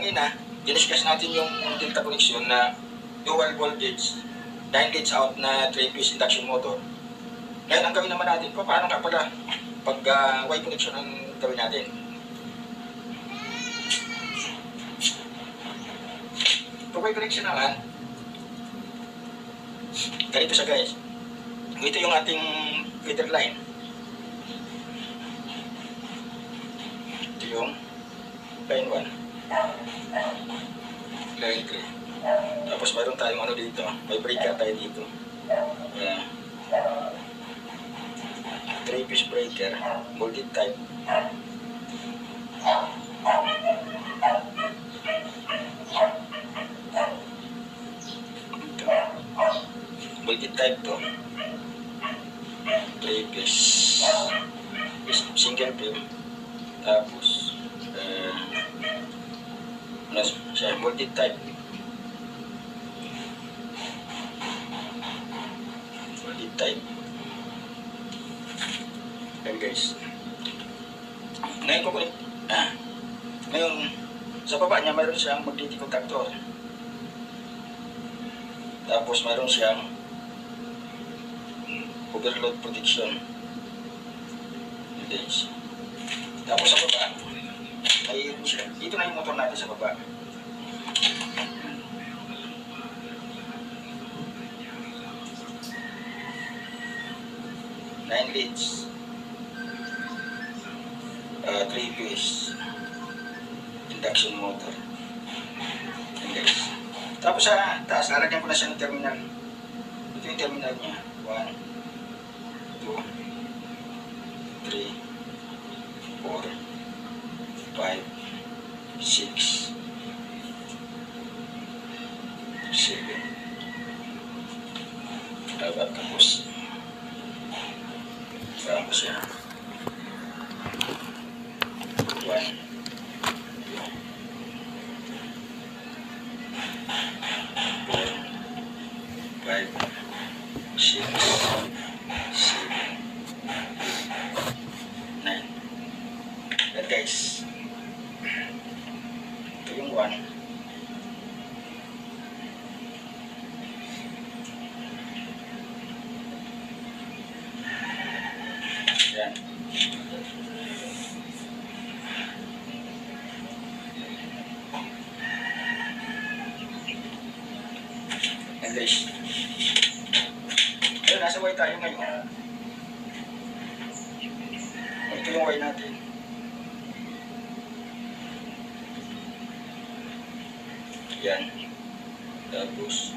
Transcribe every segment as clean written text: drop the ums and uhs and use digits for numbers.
kanina, diniscuss natin yung delta connection na dual voltage, 9 leads out na 3-phase induction motor. Ngayon, ang gawin naman natin, paano nga pala pag Y connection ang gawin natin? Pag Y connection naman, ganito siya guys. Ito yung ating feeder line. Ito yung line 1. Line 3. Tapos mayroon tayong ano dito. May breaker tayo dito. 3-piece breaker. Molded type. Ito. Molded type to. 3-piece. Single beam. Tapos siya molded type. Molded type. Ayan guys. Ngayon kukunin. Ngayon sa baba niya mayroon siyang magnetic contactor. Tapos mayroon siyang overload protection. Guys. Tapos sa baba mayroon siya. Dito na yung motor natin sa baba. Nine leads. 3-phase induction motor. Ayan guys. Tapos sa taas, lalagyan ko na siya ng terminal. Ito yung terminal niya. 1, 2, 3, 4, 5, 6, 7. Tapos saan ko siya? 1, 2, 3, 4, 5, 6, 7, 9. Yan guys. Ito yung 1. Yan. Yan guys. Ayun, nasa Y tayo ngayon. Ito yung Y natin. Yan. Tapos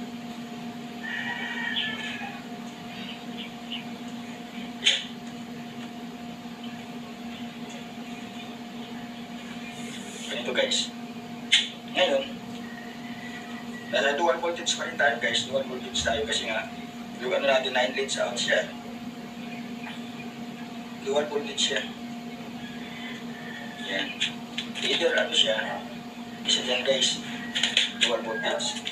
ganito guys. Ngayon, nasa dual voltage pa rin tayo guys. Dual voltage tayo kasi nga yung ano natin 9 leads out siya. Dual voltage siya. Yan. Either ano siya. Isa dyan guys. Dual voltage.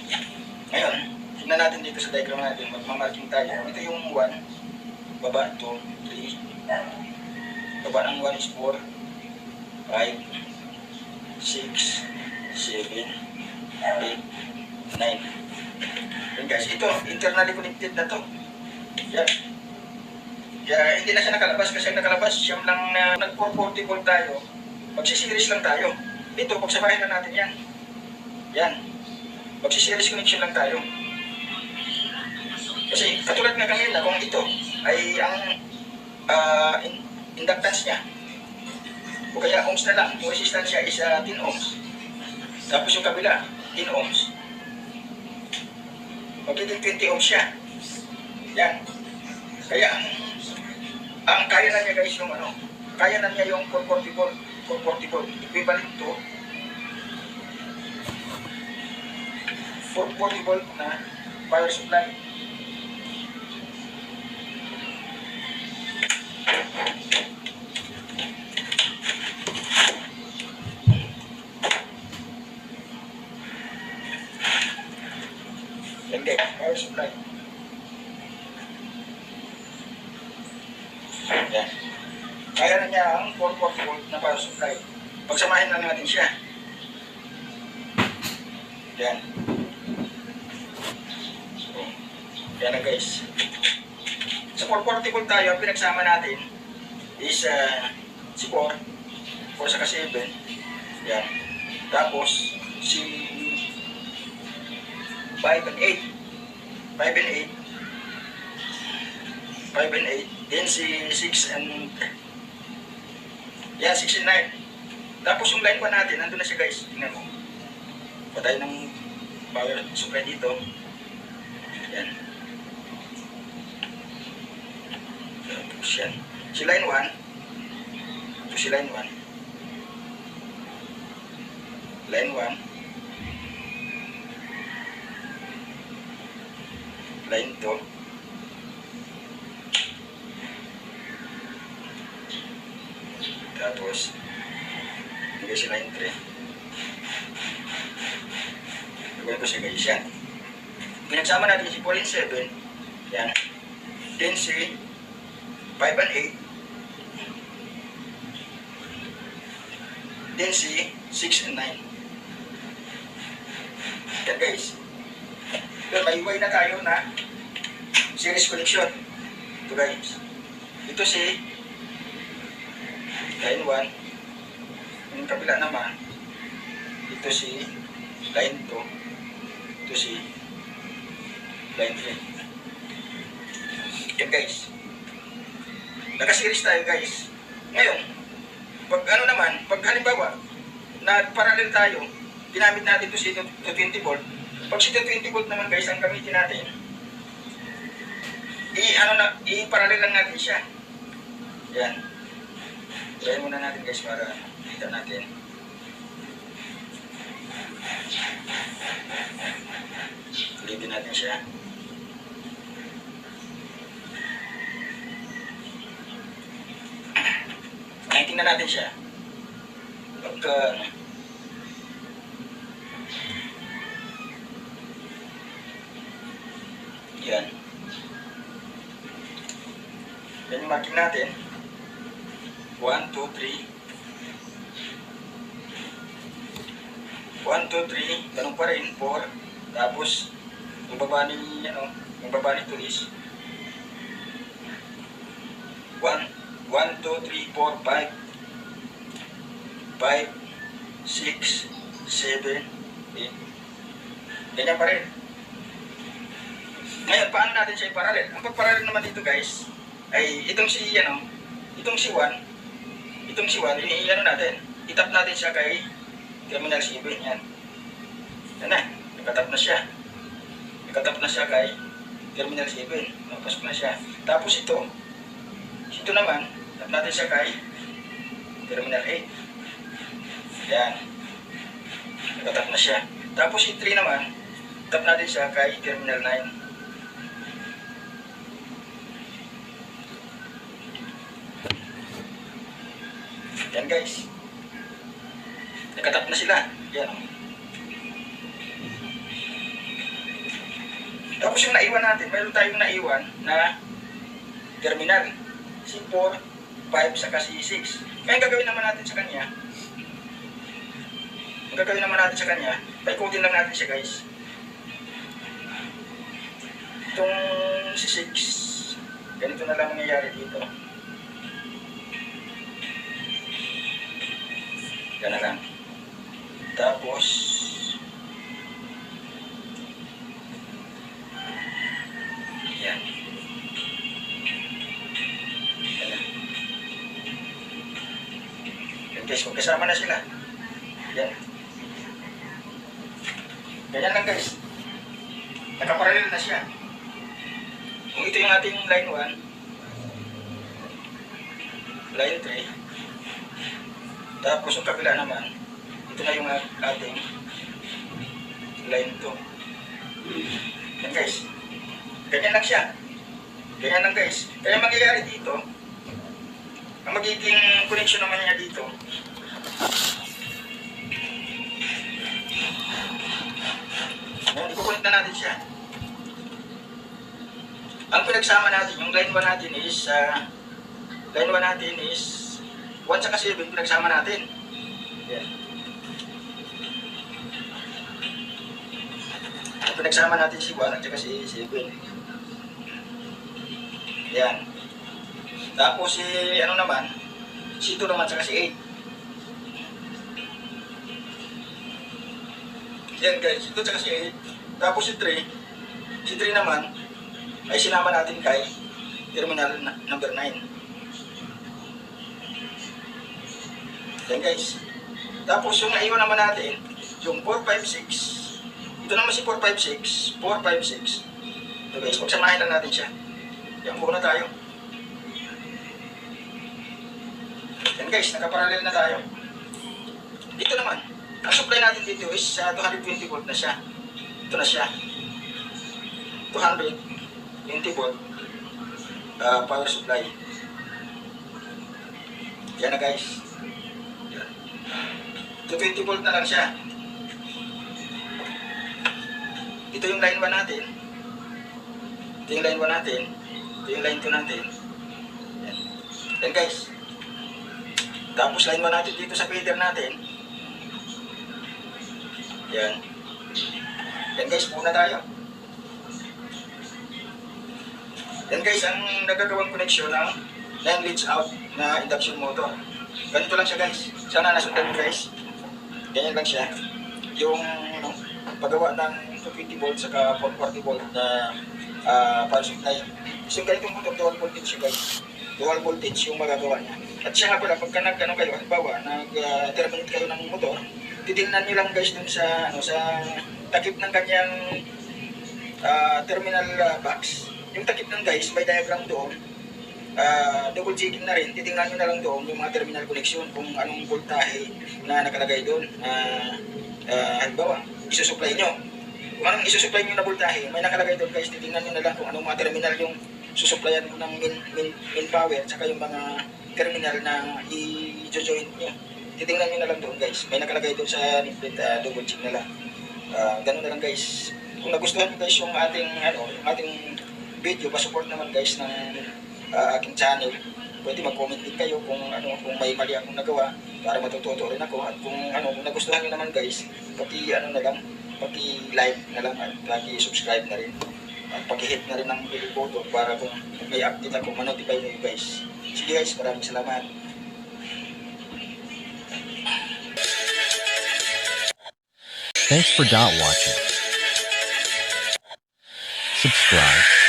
Ngayon, tignan natin dito sa diagram natin. Magmamarking tayo. Ito yung 1. Baba 2, 3. Baba ng 1 is 4, 5, 6, 7, 8, 9. Yan guys, ito, internally connected na to. Yan. Kaya hindi na siya nakalabas kasi ang nakalabas, siyam lang na nag-440 volt tayo. Magsisiris lang tayo. Dito, pagsamahin na natin yan. Yan. Magsisiris connection lang tayo. Kasi katulad nga kanina, kung ito ay ang inductance niya, o kaya ohms na lang, yung resistance niya is 10 ohms. Tapos yung kabila, 10 ohms. Magiging 20 ohms siya. Yan. Kaya ang kaya na niya guys yung ano, kaya na niya yung 440 volt, 440 volt, equivalent to 440 volt na power supply. Yan guys, power supply. Yan. Kaya na niya ang 440 volt na power supply. Pagsamahin lang natin siya. Yan. Oh. Yan na guys. Sa 440 volt tayo, ang pinagsama natin is si 4 saka 7. Yan. Tapos, si 5 and 8. 5 and 8. 5 and 8. Then si 6 and... Yan, 6 and 9. Tapos yung line 1 natin, nandun na siya guys. Tingnan mo. Patay ng power supply dito. Yan. Tapos yan. Si line 1. Ito si line 1. Line 1. Line 2. Tapos, hanggang si line 3. Gagawin ko siya guys, yan. Pinagsama natin si 4 and 7. Yan. Then si 5 and 8. Then si 6 and 9. Yan guys. Pero may way na tayo na series connection. Ito guys. Ito si line 1. Yung kabila naman, ito si line 2. Ito si line 3. Yan guys. Naka-series tayo guys. Ngayon, pag ano naman, pag halimbawa, nag-parallel tayo, ginamit natin ito si 220 volt. Pag si 220 volt naman guys, ang gamitin natin, i-parallel lang natin siya. Yan. Try muna natin guys para kita natin. Kulipin natin siya. Tingnan natin siya. Pagka yan. Yan yung marking natin. 1, 2, 3. 1, 2, 3. Ganun pa rin. 4. Tapos, yung baba ni, yung baba nito is 1, 2, 3, 4, 5. 5, 6, 7, 8. Ganyan pa rin. Ngayon, paano natin siya i-parallel? Ang pag-parallel naman dito guys, ay itong si, itong si 1, natin. Itap natin siya kay terminal 7. Yan. Yan na. Nakatap na siya. Nakatap na siya kay terminal 7. Napasok na siya. Tapos ito naman, tap natin siya kay terminal 8. Yan. Nakatap na siya. Tapos si 3 naman, tap natin siya kay terminal 9. Yan guys. Nakatap na sila. Yan. Tapos yung naiwan natin, mayroon tayong naiwan na terminal. Si 4, 5, saka si 6. Kaya ang gagawin naman natin sa kanya, paikutin lang natin siya guys. Itong si 6, ganito na lang mangyayari dito. Yan na lang. Tapos, yan. Yan guys, magkasama na sila. Yan. Ganyan lang guys. Nakaparallel na siya. Kung ito yung ating line 1, line 3, tapos yung kabila naman, ito na yung ating line 2. Yan guys. Ganyan lang siya. Ganyan lang guys. Kaya mangyayari dito, ang magiging connection naman niya dito, yan, ikukunik na natin siya. Ang pinagsama natin, yung line 1 natin is, 1 saka 7 pinagsama natin. Yan. Pinagsama natin si 1 at saka si 7. Yan. Tapos si ano naman, si 2 naman at saka si 8. Yan guys, ito tsaka si 8. Tapos si 3. Si 3 naman ay sinama natin kay terminal number 9. Yan guys. Tapos yung naiwan naman natin, yung 456. Ito naman si 456. 456. Ito guys, pagsamahin lang natin siya. Yan muna tayo. Yan guys, nakaparallel na tayo. Dito naman, ang supply natin dito is 220 volt na siya. Ito na siya. 220 volt power supply. Yan na guys. Yan. 220 volt na lang siya. Ito yung line 1 natin. Ito yung line 1 natin. Ito yung line 2 natin. Yan. Yan guys. Tapos line 1 natin dito sa feeder natin. Yan. Yan guys, muna tayo. Yan guys, ang nagagawang connection ng 9 leads out na induction motor. Ganito lang siya guys. Sana nasundan mo guys. Ganyan lang siya. Yung paggawa ng 220 volt saka 440 volt na power supply. So yung ganitong motor, dual voltage siya guys. Dual voltage yung magagawa niya. At siya nga pala, pagka nag-ano kayo, halimbawa, nag-terminate kayo ng motor, titingnan nyo lang guys dun sa, sa takip ng kanyang terminal box. Yung takip ng guys, may diagram doon. Double checking na rin, titingnan nyo na lang doon yung mga terminal connection kung anong voltahe na nakalagay doon. Halimbawa, isusupply nyo. Kung anong isusupply nyo na voltahe, may nakalagay doon guys, titingnan nyo na lang kung anong mga terminal yung susuplayan mo ng main power, tsaka yung mga terminal na i-join nyo. Titingnan nyo na lang doon guys. May nakalagay doon sa leaflet, double check na lang. Ganun na lang guys. Kung nagustuhan nyo guys yung ating video, pa-support naman guys ng aking channel. Pwede mag-comment din kayo kung kung may mali akong nagawa para matututo rin ako. At kung kung nagustuhan nyo naman guys, paki-like na lang at paki-subscribe na rin. At paki-hit na rin ng bell button para kung may update ako, ma-notify nyo guys. Sige guys, maraming salamat. Thanks for watching. Subscribe.